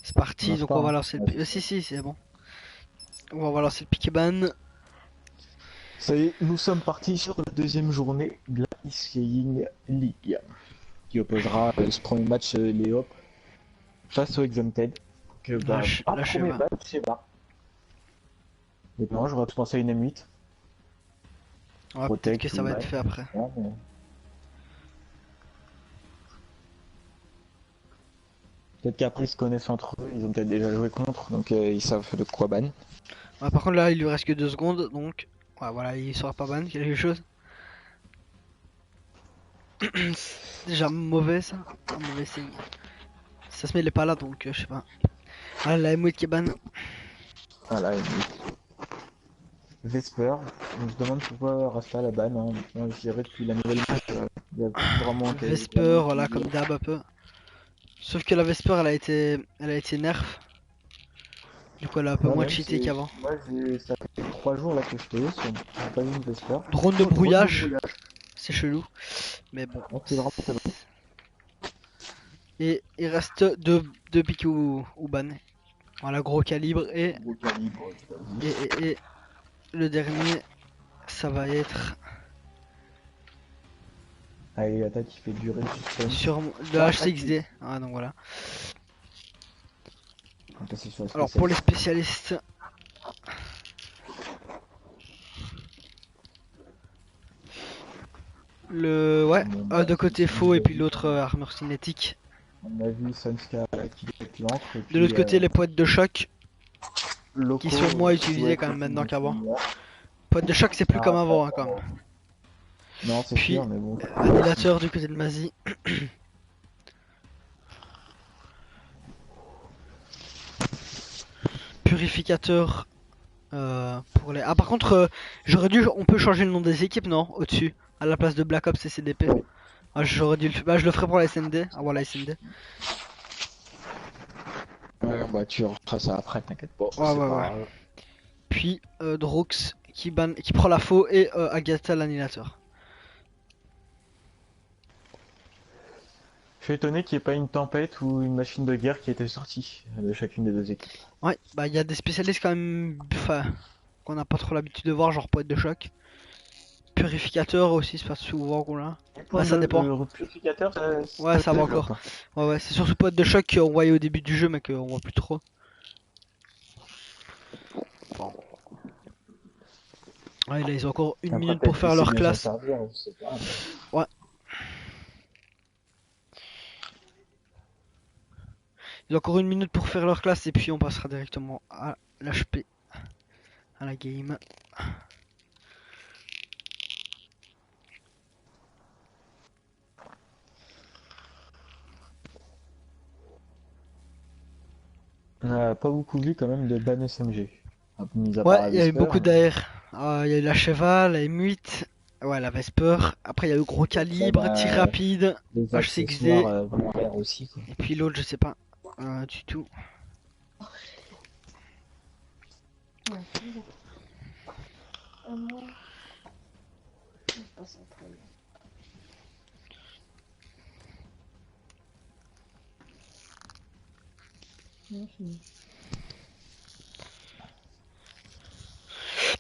C'est parti, marche donc pas, on va hein. lancer le... si, c'est bon. On va lancer le piqué ban. Ça y est, nous sommes partis sur la deuxième journée de la Skiing League, qui opposera ce premier match les Hop face au Exempted. Que La premier cheva. match, c'est bas. Mais non, j'aurais pensé à une M8. Ouais, peut-être que ça va être fait après. Non, mais... Peut-être qu'après ils se connaissent entre eux, ils ont peut-être déjà joué contre, donc ils savent de quoi ban. Ouais, par contre là il lui reste que 2 secondes, donc ouais, voilà, il sera pas ban, quelque chose. C'est déjà mauvais ça, un mauvais signe. Ça se met il est pas là donc je sais pas. Voilà la M8 qui est ban. Voilà, M8. Vesper, on se demande pourquoi Rasta la ban. Hein. Moi, je dirais depuis la nouvelle map, il y a plus vraiment Vesper, voilà utilisé. comme d'hab un peu. Sauf que la Vesper elle a été nerf. Du coup elle a un peu Moi moins même, cheaté qu'avant. ça fait 3 jours là que je fais j'ai pas vu une Vesper. Drone de Oh, drone de brouillage, brouillage. c'est chelou. Mais bon. Oh, c'est vraiment très bon. Et il reste deux piques ou ban. Voilà, gros calibre Gros calibre, et le dernier, ça va être allez, l'attaque qui fait durer le suspense. sur le H6D. Ah, donc voilà. On va passer sur la Alors pour les spécialistes, ouais, de côté faux et puis l'autre armure cinétique. On a vu Sunska qui avec l'encre. De l'autre côté, les poètes de choc Loco, qui sont moins utilisés quand même maintenant qu'avant. Poètes de choc, c'est plus comme avant, hein, quand même. Non, c'est Puis, sûr, mais bon. annihilateur du côté de Mazie. Purificateur pour les. Ah, par contre, on peut changer le nom des équipes, non? Au-dessus, à la place de Black Ops et CDP. Ah, j'aurais dû le faire. Bah, je le ferai pour la SND. Ah, voilà, SND. Ouais, bah tu referas ça après, t'inquiète pas. Ouais. Puis, Drox qui prend la faux et Agatha l'annihilateur. Je suis étonné qu'il n'y ait pas une tempête ou une machine de guerre qui était sortie de chacune des deux équipes. Ouais, bah il y a des spécialistes quand même, enfin, qu'on n'a pas trop l'habitude de voir, genre poète de choc. Purificateur aussi, c'est pas souvent qu'on l'a. Ouais, ça dépend. Le purificateur, Ouais, ça va encore. Ouais, c'est surtout poète de choc qu'on voyait au début du jeu, mais qu'on voit plus trop. Bon. Ouais, là ils ont encore une minute pour faire leur classe. Ouais. Ils ont encore une minute pour faire leur classe et puis on passera directement à l'HP, à la game. On n'a pas beaucoup vu quand même de ban SMG. Ouais, il y a eu beaucoup d'AR. Il y a eu la cheval, la M8, ouais, la Vesper. Après, il y a eu gros calibre, tir rapide, H6D. Aussi, quoi. Et puis l'autre, je sais pas du tout.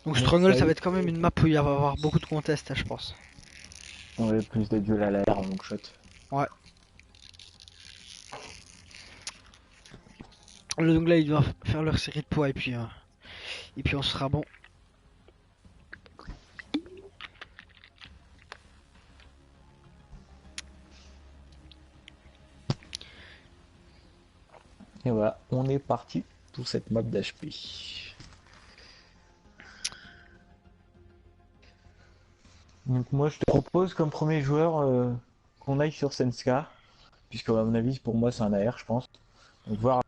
Donc Stronghold, ça va être quand même une map où il va y avoir beaucoup de contests, je pense. Ouais, plus de duels à l'air en long shot. Ouais. Donc là, ils doivent faire leur série de poids et puis on sera bon. Et voilà, on est parti pour cette map d'HP. Donc moi je te propose comme premier joueur qu'on aille sur Senska, puisque à mon avis pour moi c'est un AR je pense. Donc voir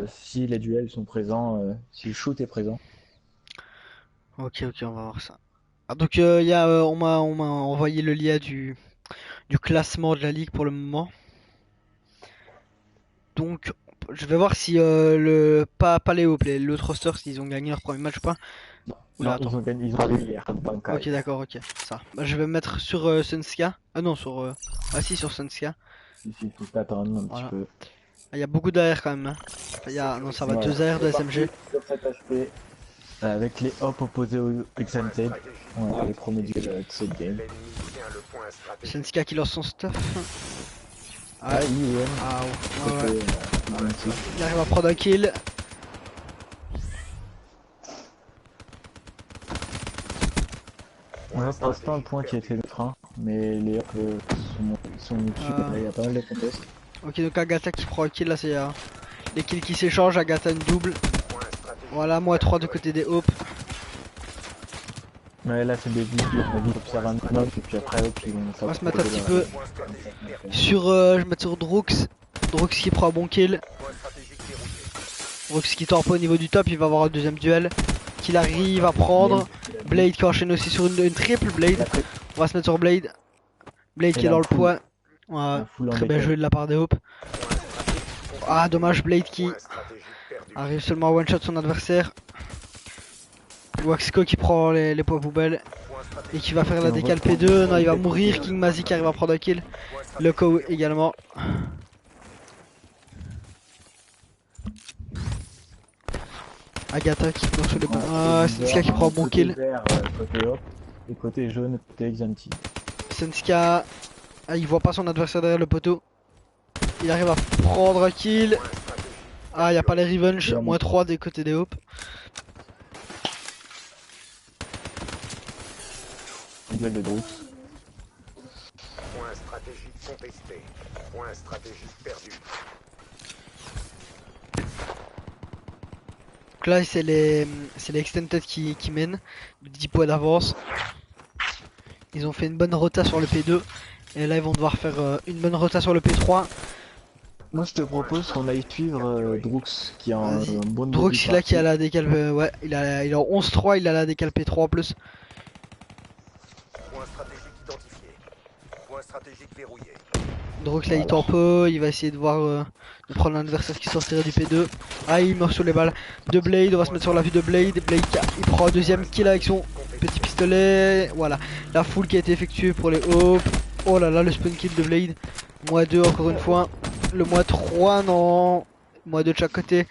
si les duels sont présents, si le shoot est présent. Ok, on va voir ça. Ah, donc on m'a envoyé le lien du classement de la ligue pour le moment. Donc je vais voir si pas Léo, l'autre roster, s'ils ont gagné leur premier match ou pas. Oula, Non, ils ont gagné hier. Ok, d'accord, ok. Ça. Bah, je vais me mettre sur Sunska. Ah non, ah si, sur Sunska. Si, faut t'attendre un Voilà. petit peu. Il y a beaucoup d'AR quand même. Hein. Non, ça va Voilà. 2 AR de SMG. Sur cet HP, avec les hop opposés au Exanted. Voilà, les premiers duels de cette game. Senska qui lance son stuff. Ah, IEM. Ah ouais. Côté, Il arrive à prendre un kill. On a pour l'instant un point qui a été le frein, mais les hop sont au-dessus, il y a pas mal de contests. Ok, donc Agatha qui prend un kill, là c'est les kills qui s'échangent, Agatha une double. Voilà, moi 3 de côté des Hopes. Mais là c'est des vidéos, on a dit observe un knock et puis après hop, on va se mettre un petit peu sur, je vais mettre sur Drux. Drux qui prend un bon kill. Drux qui torpe au niveau du top, il va avoir un deuxième duel. Qu'il arrive à prendre. Blade qui enchaîne aussi sur une triple Blade. On va se mettre sur Blade. Blade qui est dans le point. Ouais, très bien joué de la part des Hopes. Ah dommage, Blade qui arrive seulement à one shot son adversaire. Waxco qui prend les poids poubelles et qui va faire la décale P2. Non, il va mourir. King Mazi qui arrive à prendre un kill. Loco également. Agatha qui prend sur les points. Ah, Senska qui prend un bon kill. Côté hop, et côté jaune, côté Exanti. Senska, il voit pas son adversaire derrière le poteau. Il arrive à prendre un kill. Ah, il n'y a pas les revenge. Moins 3 des côtés des Hopes. Duel de Drux. Point stratégique contesté. Point stratégique perdu. Donc là, c'est les Extended qui mènent. 10 points d'avance. Ils ont fait une bonne rota sur le P2. Et là, ils vont devoir faire une bonne rota sur le P3. Moi je te propose qu'on aille suivre Drux qui a un bon Drux là qui a la décale, ouais, il a 11-3, il a la décale P3 en plus. Point stratégique identifié. Point stratégique verrouillé. Drux là il tempo, il va essayer de voir de prendre l'adversaire qui sortirait du P2. Ah, il meurt sur les balles de Blade, on va se mettre sur la vue de Blade. Blade il prend un deuxième kill avec son petit pistolet. Voilà, la full qui a été effectuée pour les Hopes. Oh là là, le spawn kill de Blade. Moins 2 encore une fois. Le moins 3 non. Moins 2 de chaque côté.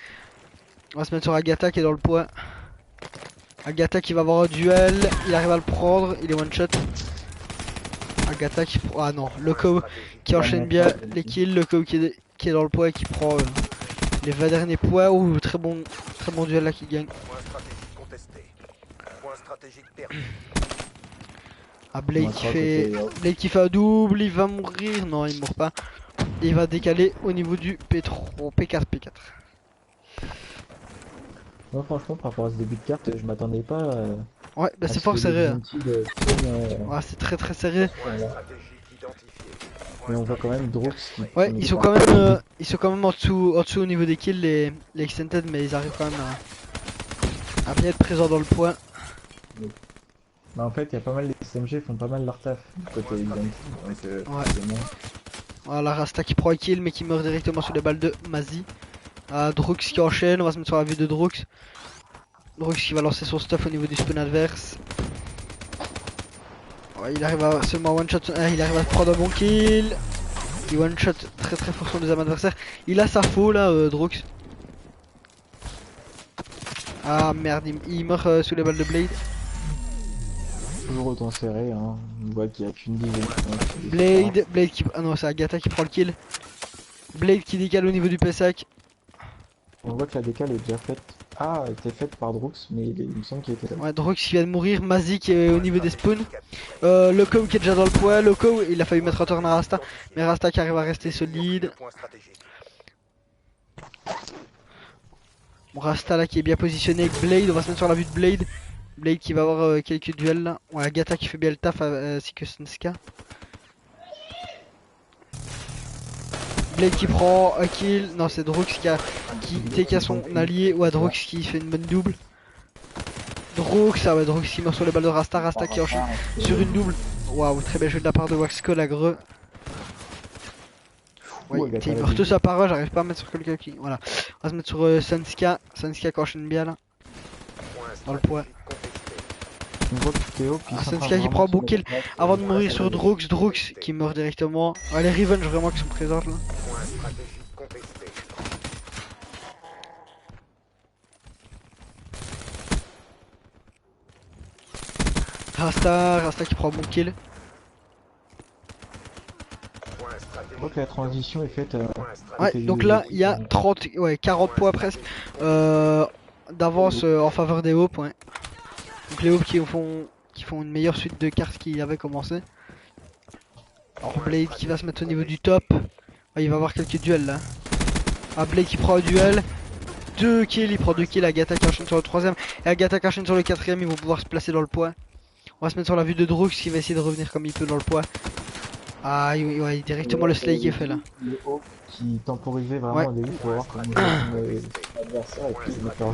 On va se mettre sur Agatha qui est dans le point. Agatha qui va avoir un duel. Il arrive à le prendre. Il est one shot. Agatha qui prend. Ah non. Loco qui enchaîne bien les kills. Loco qui est dans le point et qui prend les 20 derniers points. Ouh, très bon duel là qui gagne. Point stratégique contesté. Point stratégique perdu. Ah, Blade qui fait un double. Il va mourir. Non, il mourra pas. Et il va décaler au niveau du P3, P4, P4. Moi franchement par rapport à ce début de carte je m'attendais pas Ouais, bah c'est fort serré. Ouais, c'est très très serré. Mais on voit quand même Drux. Ouais, ils sont quand même en dessous au niveau des kills les Extended, mais ils arrivent quand même à bien être présents dans le point. Bah en fait il y a pas mal, les SMG font pas mal leur taf côté Exanti. Donc ouais. Voilà, Rasta qui prend un kill mais qui meurt directement sur les balles de Mazi. Drux qui enchaîne, on va se mettre sur la vue de Drux. Drux qui va lancer son stuff au niveau du spawn adverse. Ouais, il arrive à seulement one shot, il arrive à prendre un bon kill. Il one shot très très fort son deuxième adversaire. Il a sa faux là, Drux. Ah merde, il meurt sous les balles de Blade. Toujours autant serré, hein. On voit qu'il y a qu'une dizaine. Blade qui... Ah non, c'est Agatha qui prend le kill. Blade qui décale au niveau du P5. On voit que la décale est déjà faite. Ah, elle était faite par Drux, mais il me semble qu'il était là. Ouais, Drux qui vient de mourir, Mazi qui est au niveau des spawns. Loco qui est déjà dans le point. Loco, il a failli mettre un turn à Rasta, mais Rasta qui arrive à rester solide. Bon, Rasta là qui est bien positionné avec Blade, on va se mettre sur la vue de Blade. Blade qui va avoir quelques duels là. Ouais, Agatha qui fait bien le taf ainsi que Senska. Blade qui prend un kill. Non, c'est Drux qui TK son allié. Ouais, Drux qui fait une bonne double. Drux, ah ouais, Drux qui meurt sur les balles de Rasta. Rasta qui enchaîne sur une double. Waouh, très bel jeu de la part de Waxco, la greu. Ouais, il meurt tous à part, j'arrive pas à mettre sur quelqu'un qui. Voilà. On va se mettre sur Senska. Senska qui enchaîne bien là. Dans le point. Senska qui prend un beau kill avant de mourir sur Drux. Drux qui meurt directement. Ouais, les revenge vraiment qui sont présentes là. Rasta qui prend un bon kill. Je crois que la transition est faite. Ouais, donc là il y a 30, ouais, 40 points presque d'avance en faveur des Hopes, ouais. Donc les Hopes qui font une meilleure suite de cartes qu'il avait commencé. Alors Blade qui va se mettre au niveau du top. Ouais, il va avoir quelques duels là. Ah, Blade qui prend un duel. 2 kills, il prend 2 kills. Agatha qui enchaîne sur le troisième. Et Agatha qui enchaîne sur le quatrième. Ils vont pouvoir se placer dans le poids. On va se mettre sur la vue de Drux qui va essayer de revenir comme il peut dans le poids. Ah, ouais, directement le slay qui est fait là. Le haut qui temporisait vraiment au début pour voir comment l'adversaire et puis le faire.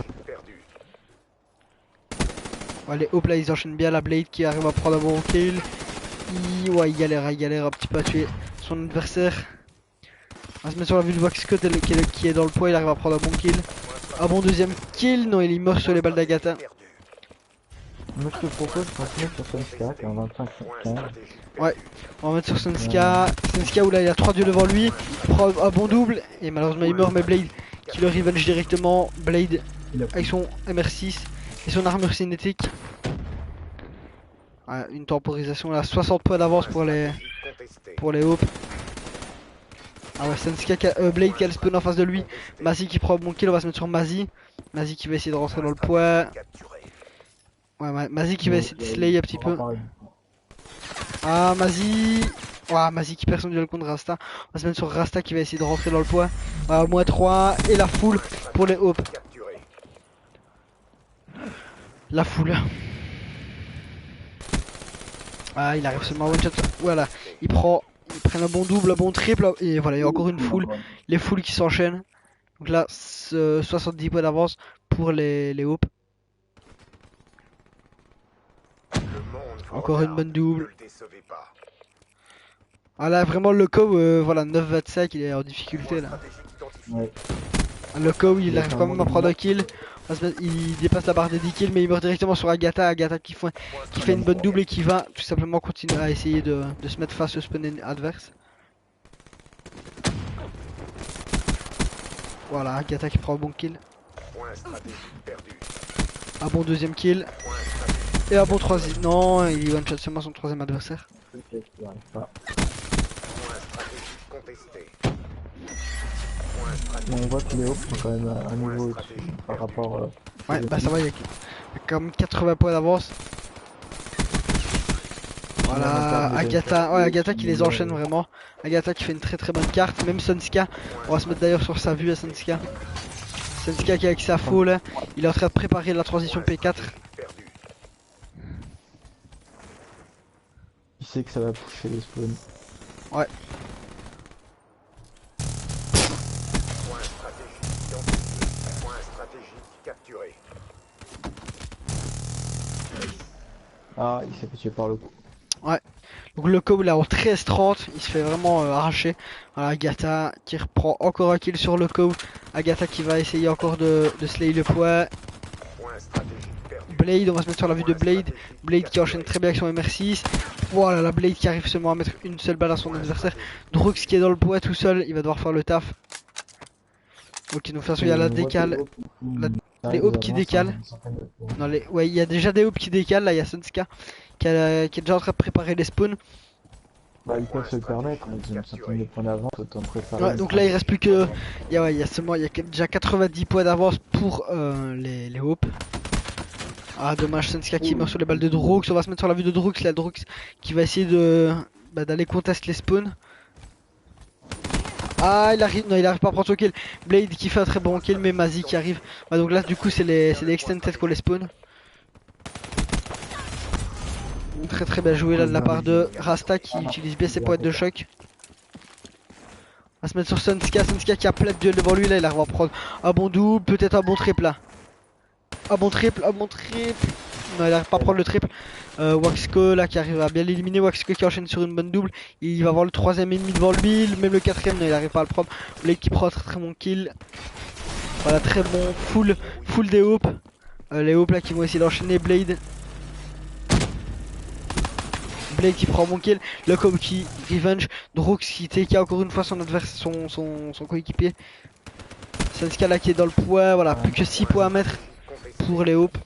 Ouais, les Hopes là ils enchaînent bien. La Blade qui arrive à prendre un bon kill. Ouais, il galère un petit peu à tuer son adversaire. On va se mettre sur la vue de Waxcott qui est dans le poids. Il arrive à prendre un bon kill. Un bon deuxième kill. Non, il meurt sur les balles d'Agatha. Moi je te propose qu'on se mette sur Sunska qui est en 25-15. Ouais, on va mettre sur Sunska. Sunska où là il a 3 dieux devant lui. Il prend un bon double. Et malheureusement il meurt, mais Blade qui le revenge directement. Blade avec son MR6 et son armure cinétique. Ouais, une temporisation là, 60 points d'avance pour les Hopes. Ah ouais, Sunska Blade qui a le spawn en face de lui. Mazi qui prend un bon kill, on va se mettre sur Mazi. Mazi qui va essayer de rentrer dans le poids. Ouais, Mazi qui va essayer de slay un petit peu. Ah, Mazi. Ouais, Mazi qui perd son duel contre Rasta. On va se mettre sur Rasta qui va essayer de rentrer dans le poids. Ouais, moins 3 et la foule pour les Hopes. La foule. Ah, il arrive seulement à one shot. Voilà, ils prennent un bon double, un bon triple. Et voilà, il y a encore une foule. Les foules qui s'enchaînent. Donc là, 70 points d'avance pour les Hopes. Encore une bonne double. Ah là, vraiment, le Loco, voilà, 9-25, il est en difficulté là. Ouais. Le Loco, il arrive quand même à prendre un kill. Il dépasse la barre des 10 kills, mais il meurt directement sur Agatha. Agatha qui fait une bonne double et qui va tout simplement continuer à essayer de se mettre face au spawn adverse. Voilà, Agatha qui prend un bon kill. Un bon deuxième kill. Et un bon troisième. Non, il one shot seulement son troisième adversaire. On voit que les Hopes sont quand même à un niveau au-dessus par rapport. Ouais, bah ça va, il y a quand même 80 points d'avance. Voilà, Agatha, ouais, Agatha qui les enchaîne vraiment. Agatha qui fait une très bonne carte. Même Sunska, on va se mettre d'ailleurs sur sa vue à Sunska. Sunska qui est avec sa faux là, il est en train de préparer la transition P4. Il sait que ça va pousser les spawns. Ouais. Ah, il s'est fait tuer par le coup. Ouais. Donc le Loco là en 13-30, il se fait vraiment arracher. Voilà, Agatha qui reprend encore un kill sur le Loco. Agatha qui va essayer encore de slay le poids. Blade, on va se mettre sur la vue de Blade. Blade qui enchaîne très bien avec son MR6. Voilà, la Blade qui arrive seulement à mettre une seule balle à son adversaire. Drux qui est dans le poids tout seul, il va devoir faire le taf. Ok, donc de toute façon il y a la décale. Les Hopes qui décalent. Non, ouais, il y a déjà des Hopes qui décalent. Là, il y a Sunska qui est déjà en train de préparer les spawns. Bah, ils peuvent se le permettre, ils ont une centaine de points d'avance, autant préparer. Ouais, donc là, il reste plus que. Il y a déjà 90 points d'avance pour les Hopes. Ah, dommage, Sunska qui meurt sur les balles de Drux. On va se mettre sur la vue de Drux. Là, Drux qui va essayer d'aller contester les spawns. Ah, il arrive pas à prendre son kill. Blade qui fait un très bon kill, mais Mazi qui arrive. Ouais, donc là, du coup, c'est les extended qu'on les spawn. Très bien joué là de la part de Rasta qui utilise bien ses poètes de choc. On va se mettre sur Sunska. Sunska qui a plein de duels devant lui. Là, il arrive à prendre un bon double, peut-être un bon triple là. Un bon triple. Non, il n'arrive pas à prendre le triple. Waxco là qui arrive à bien l'éliminer. Waxco qui enchaîne sur une bonne double. Il va avoir le troisième ennemi devant lui. Même le quatrième, il n'arrive pas à le prendre. Blade qui prend un très bon kill. Voilà, très bon. Full des Hopes. Les Hopes là qui vont essayer d'enchaîner. Blade qui prend un bon kill. Loco qui revenge. Drux qui TK encore une fois son adversaire, son coéquipier. Sunska là qui est dans le poids. Voilà, plus que 6 points à mettre pour les Hopes.